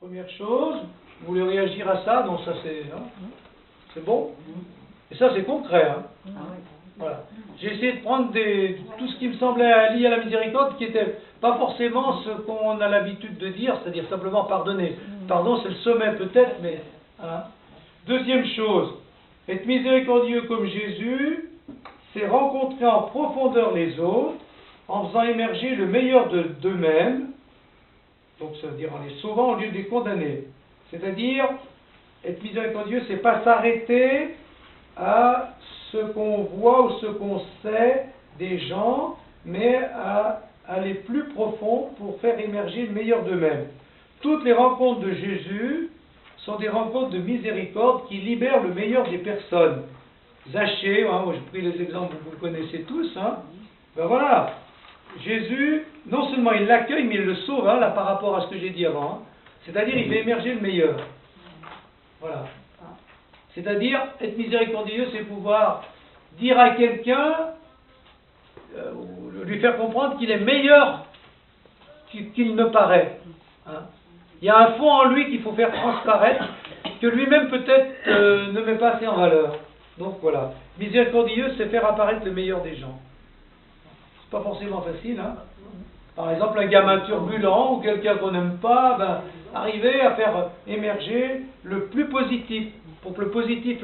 Première chose, vous voulez réagir à ça? Non, ça c'est... Hein, c'est bon? Et ça c'est concret. Hein. Voilà. J'ai essayé de prendre tout ce qui me semblait lié à la miséricorde, qui n'était pas forcément ce qu'on a l'habitude de dire, c'est-à-dire simplement pardonner. Pardon, c'est le sommet peut-être, mais... Hein. Deuxième chose, être miséricordieux comme Jésus, c'est rencontrer en profondeur les autres, en faisant émerger le meilleur d'eux-mêmes, donc ça veut dire en les sauvant au lieu de les condamner. C'est-à-dire, être miséricordieux, c'est pas s'arrêter à ce qu'on voit ou ce qu'on sait des gens, mais à aller plus profond pour faire émerger le meilleur d'eux-mêmes. Toutes les rencontres de Jésus sont des rencontres de miséricorde qui libèrent le meilleur des personnes. Zachée, hein, moi j'ai pris les exemples, vous le connaissez tous, hein. Ben voilà, Jésus, non seulement il l'accueille, mais il le sauve, hein, là, par rapport à ce que j'ai dit avant. Hein. C'est-à-dire, il fait émerger le meilleur. Voilà. C'est-à-dire, être miséricordieux, c'est pouvoir dire à quelqu'un, lui faire comprendre qu'il est meilleur qu'il ne paraît. Hein. Il y a un fond en lui qu'il faut faire transparaître, que lui-même peut-être ne met pas assez en valeur. Donc voilà. Miséricordieux, c'est faire apparaître le meilleur des gens. C'est pas forcément facile, hein. Par exemple, un gamin turbulent ou quelqu'un qu'on n'aime pas, ben, arriver à faire émerger le plus positif, pour que le positif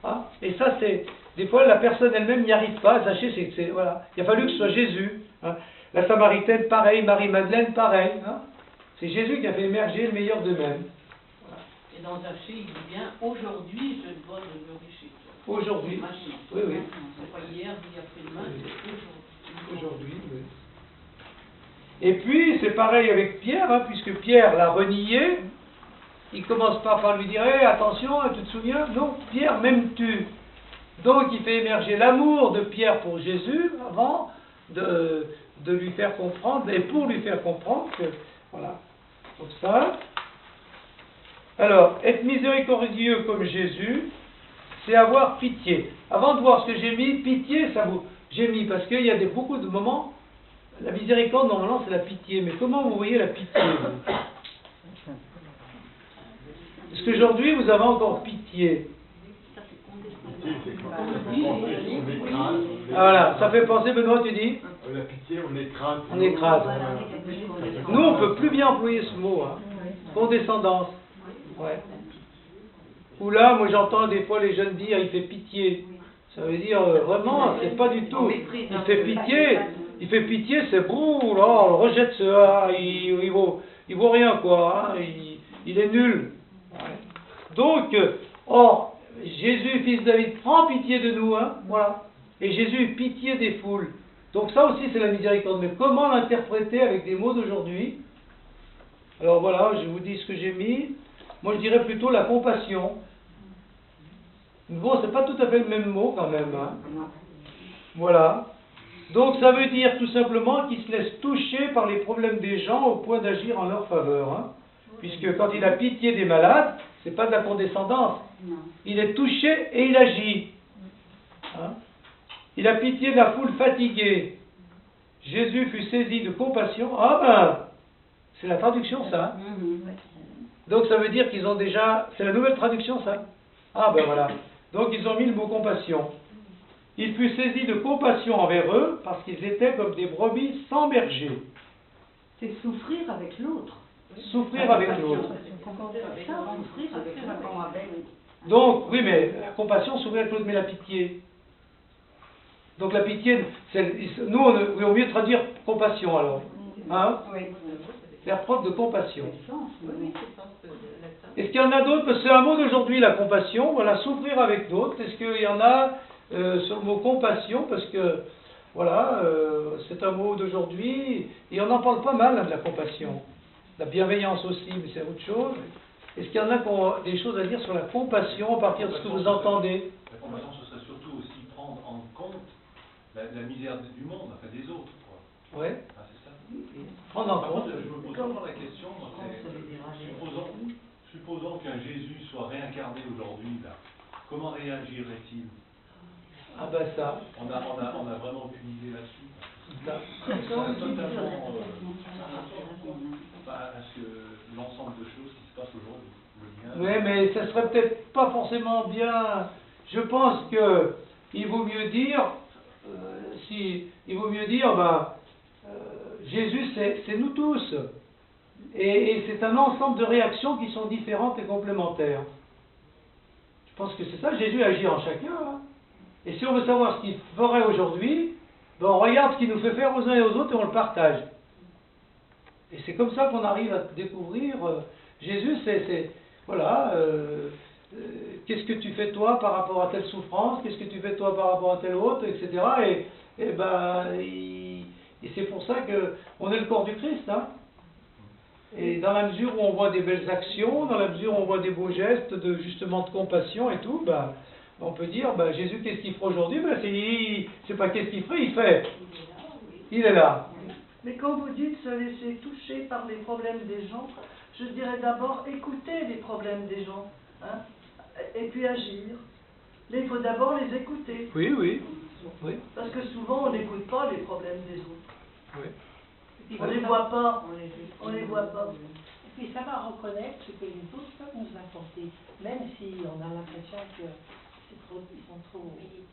hein. Et ça, c'est des fois la personne elle-même n'y arrive pas. Sachez, voilà. Il a fallu que ce soit Jésus. Hein. La Samaritaine, pareil. Marie-Madeleine, pareil. Hein. C'est Jésus qui a fait émerger le meilleur d'eux-mêmes. Voilà. Et dans Zachée, il dit bien aujourd'hui, je dois demeurer chez toi. Aujourd'hui. Oui, oui. C'est pas hier, ni après-demain, c'est aujourd'hui. Aujourd'hui, oui. Et puis, c'est pareil avec Pierre, hein, puisque Pierre l'a renié. Il commence pas par lui dire hey, attention, tu te souviens? Non, Pierre, m'aimes-tu? Donc, il fait émerger l'amour de Pierre pour Jésus avant de lui faire comprendre, et pour lui faire comprendre que, voilà, comme ça. Alors, être miséricordieux comme Jésus, c'est avoir pitié. Avant de voir ce que j'ai mis, pitié, ça vous... J'ai mis, parce qu'il y a beaucoup de moments, la miséricorde, normalement, c'est la pitié. Mais comment vous voyez la pitié? Est-ce qu'aujourd'hui, vous avez encore pitié? Ah, voilà, ça fait penser, Benoît, tu dis? La pitié, on écrase. On écrase. Nous, on peut plus bien employer ce mot, hein. Condescendance. Ouais. Ou là, moi, j'entends des fois les jeunes dire, il fait pitié. Ça veut dire, vraiment, c'est pas du tout. Il fait pitié. Il fait pitié, c'est bon, là, on rejette ça, il vaut rien, quoi. Hein, il est nul. Donc, or, Jésus, fils de David, prend pitié de nous, hein, voilà. Et Jésus eut pitié des foules. Donc ça aussi, c'est la miséricorde. Mais comment l'interpréter avec des mots d'aujourd'hui? Alors voilà, je vous dis ce que j'ai mis. Moi, je dirais plutôt la compassion. Bon, c'est pas tout à fait le même mot, quand même. Hein. Voilà. Donc, ça veut dire tout simplement qu'il se laisse toucher par les problèmes des gens au point d'agir en leur faveur. Hein. Puisque quand il a pitié des malades, c'est pas de la condescendance. Il est touché et il agit. Hein. Il a pitié de la foule fatiguée. Jésus fut saisi de compassion. Ah ben, c'est la traduction ça. Donc ça veut dire qu'ils ont déjà... C'est la nouvelle traduction ça. Ah ben voilà. Donc ils ont mis le mot compassion. Il fut saisi de compassion envers eux parce qu'ils étaient comme des brebis sans berger. C'est souffrir avec l'autre. Souffrir avec l'autre. Avec Donc, oui, mais la compassion, souffrir avec l'autre, mais la pitié. Donc la pitié, nous, on au mieux de traduire compassion alors. Hein? Faire preuve de compassion. Est-ce qu'il y en a d'autres? Parce que c'est un mot d'aujourd'hui, la compassion. Voilà, souffrir avec d'autres. Est-ce qu'il y en a sur le mot compassion? Parce que, voilà, c'est un mot d'aujourd'hui. Et on en parle pas mal, hein, de la compassion. La bienveillance aussi, mais c'est autre chose. Est-ce qu'il y en a qui ont des choses à dire sur la compassion à partir de ce que vous entendez? La compassion, ce serait surtout aussi prendre en compte la misère du monde, enfin des autres, quoi. Ouais. Ah, c'est ça. Prendre en Par compte. contre, je me pose toujours la question, supposons qu'un Jésus soit réincarné aujourd'hui, là, comment réagirait-il? Ah ben ça. On a vraiment aucune idée là-dessus. Totalement à ce que l'ensemble de choses qui se passent Oui, mais ça serait peut-être pas forcément bien. Je pense que il vaut mieux dire, Jésus, c'est nous tous. Et c'est un ensemble de réactions qui sont différentes et complémentaires. Je pense que c'est ça, Jésus agit en chacun. Hein. Et si on veut savoir ce qu'il ferait aujourd'hui, ben on regarde ce qu'il nous fait faire aux uns et aux autres et on le partage. Et c'est comme ça qu'on arrive à découvrir Jésus, voilà, qu'est-ce que tu fais toi par rapport à telle souffrance, qu'est-ce que tu fais toi par rapport à telle autre, etc. Et c'est pour ça qu'on est le corps du Christ. Hein. Et dans la mesure où on voit des belles actions, dans la mesure où on voit des beaux gestes justement de compassion et tout, on peut dire, Jésus, qu'est-ce qu'il fera aujourd'hui? C'est pas qu'est-ce qu'il ferait, il fait. Il est là. Mais quand vous dites se laisser toucher par les problèmes des gens, je dirais d'abord écouter les problèmes des gens, hein, et puis agir. Mais il faut d'abord les écouter. Oui. Parce que souvent on n'écoute pas les problèmes des autres. Oui. On ne les voit pas. On les voit pas. Et puis ça va reconnaître ce que les autres peuvent nous apporter, même si on a l'impression que ils sont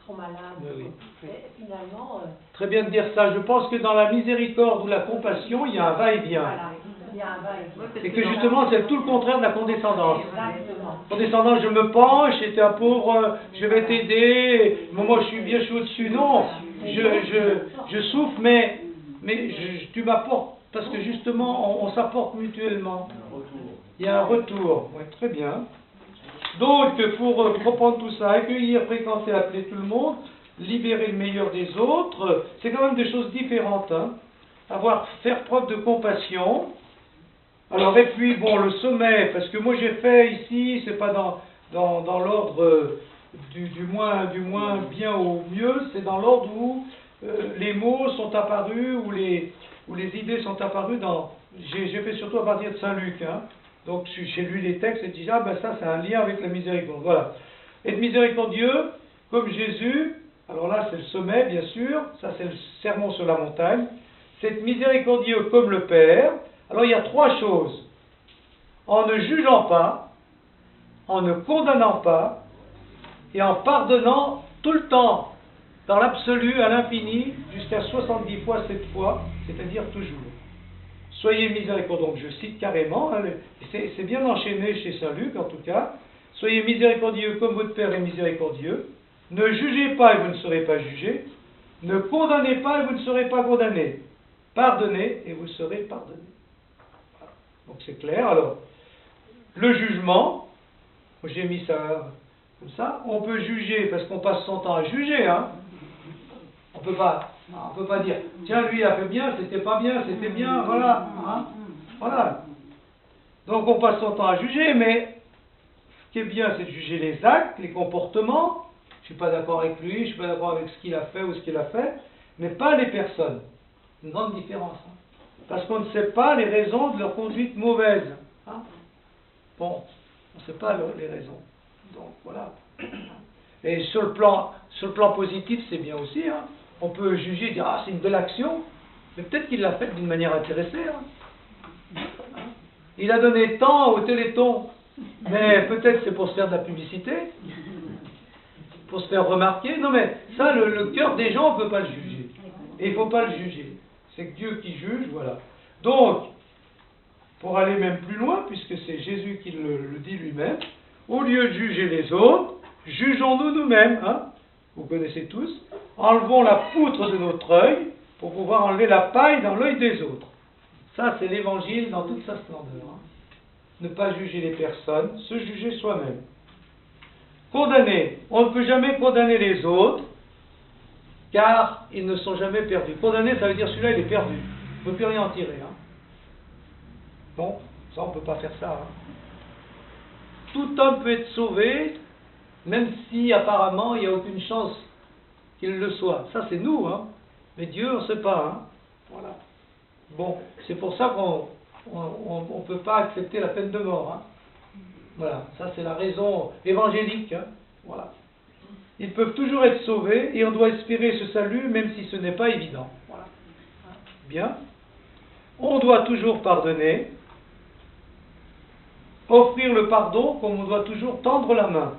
trop malades. Oui. Mais finalement... Très bien de dire ça. Je pense que dans la miséricorde ou la compassion, il y a un va-et-vient. Voilà, il y a un va-et-vient. Et que justement, c'est tout le contraire de la condescendance. Exactement. Condescendance, je me penche, et t'es un pauvre, je vais t'aider, moi je suis bien chaud dessus. Non, je souffre, mais tu m'apportes, parce que justement, on s'apporte mutuellement. Il y a un retour. Oui, très bien. Donc, pour reprendre tout ça, accueillir, fréquenter, appeler tout le monde, libérer le meilleur des autres, c'est quand même des choses différentes. Hein. Faire preuve de compassion. Alors, et puis, le sommet, parce que moi j'ai fait ici, c'est pas dans l'ordre du moins bien au mieux, c'est dans l'ordre où les mots sont apparus, où les idées sont apparues j'ai fait surtout à partir de Saint-Luc, hein. Donc j'ai lu les textes et dit, ça c'est un lien avec la miséricorde. Voilà. Être miséricordieux, comme Jésus, alors là c'est le sommet bien sûr, ça c'est le sermon sur la montagne, c'est être miséricordieux comme le Père. Alors il y a 3 choses. En ne jugeant pas, en ne condamnant pas, et en pardonnant tout le temps, dans l'absolu, à l'infini, jusqu'à 70 fois 7 fois, c'est-à-dire toujours. Soyez miséricordieux, donc je cite carrément, hein, c'est bien enchaîné chez Saint-Luc en tout cas. Soyez miséricordieux comme votre Père est miséricordieux. Ne jugez pas et vous ne serez pas jugés. Ne condamnez pas et vous ne serez pas condamnés. Pardonnez et vous serez pardonnés. Voilà. Donc c'est clair. Alors, le jugement, j'ai mis ça comme ça, on peut juger parce qu'on passe son temps à juger, hein. On peut pas dire, tiens, lui il a fait bien, c'était pas bien, c'était bien, voilà. Hein, voilà. Donc on passe son temps à juger, mais ce qui est bien, c'est de juger les actes, les comportements. Je suis pas d'accord avec lui, je suis pas d'accord avec ce qu'il a fait ou ce qu'il a fait, mais pas les personnes. Une grande différence. Hein. Parce qu'on ne sait pas les raisons de leur conduite mauvaise. Hein. Bon, on ne sait pas les raisons. Donc voilà. Et sur le plan positif, c'est bien aussi. Hein. On peut juger, dire c'est une belle action, mais peut-être qu'il l'a faite d'une manière intéressée. Hein. Il a donné tant au Téléthon, mais peut-être c'est pour se faire de la publicité, pour se faire remarquer. Non mais ça, le cœur des gens, on ne peut pas le juger. Et il ne faut pas le juger. C'est que Dieu qui juge, voilà. Donc, pour aller même plus loin, puisque c'est Jésus qui le dit lui-même, au lieu de juger les autres, jugeons-nous nous-mêmes, hein, vous connaissez tous, enlevons la poutre de notre œil pour pouvoir enlever la paille dans l'œil des autres. Ça, c'est l'évangile dans toute sa splendeur. Hein. Ne pas juger les personnes, se juger soi-même. Condamner. On ne peut jamais condamner les autres, car ils ne sont jamais perdus. Condamner, ça veut dire celui-là, il est perdu. On ne peut plus rien en tirer. Hein. Bon, ça, on ne peut pas faire ça. Hein. Tout homme peut être sauvé, même si apparemment il n'y a aucune chance qu'il le soit. Ça c'est nous, hein. Mais Dieu on ne sait pas. Hein. Voilà. Bon, c'est pour ça qu'on ne peut pas accepter la peine de mort. Hein. Voilà, ça c'est la raison évangélique. Hein. Voilà. Ils peuvent toujours être sauvés et on doit espérer ce salut même si ce n'est pas évident. Voilà. Bien. On doit toujours pardonner. offrir le pardon comme on doit toujours tendre la main.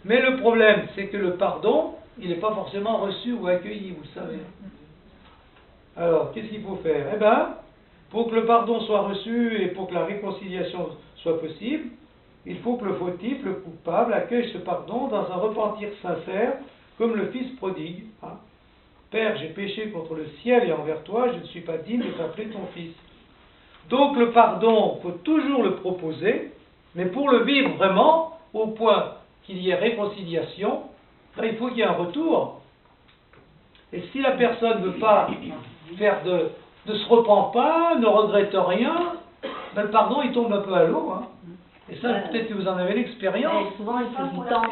Mais le problème, c'est que le pardon, il n'est pas forcément reçu ou accueilli, vous le savez. Alors, qu'est-ce qu'il faut faire? Eh bien, pour que le pardon soit reçu et pour que la réconciliation soit possible, il faut que le fautif, le coupable, accueille ce pardon dans un repentir sincère, comme le fils prodigue. Hein. Père, j'ai péché contre le ciel et envers toi, je ne suis pas digne de t'appeler ton fils. Donc le pardon, il faut toujours le proposer, mais pour le vivre vraiment, au point qu'il y ait réconciliation, ben, il faut qu'il y ait un retour. Et si la personne ne veut pas faire ne se repent pas, ne regrette rien, ben, le pardon il tombe un peu à l'eau. Hein. Et ça, peut-être que vous en avez l'expérience. Souvent, il faut du temps.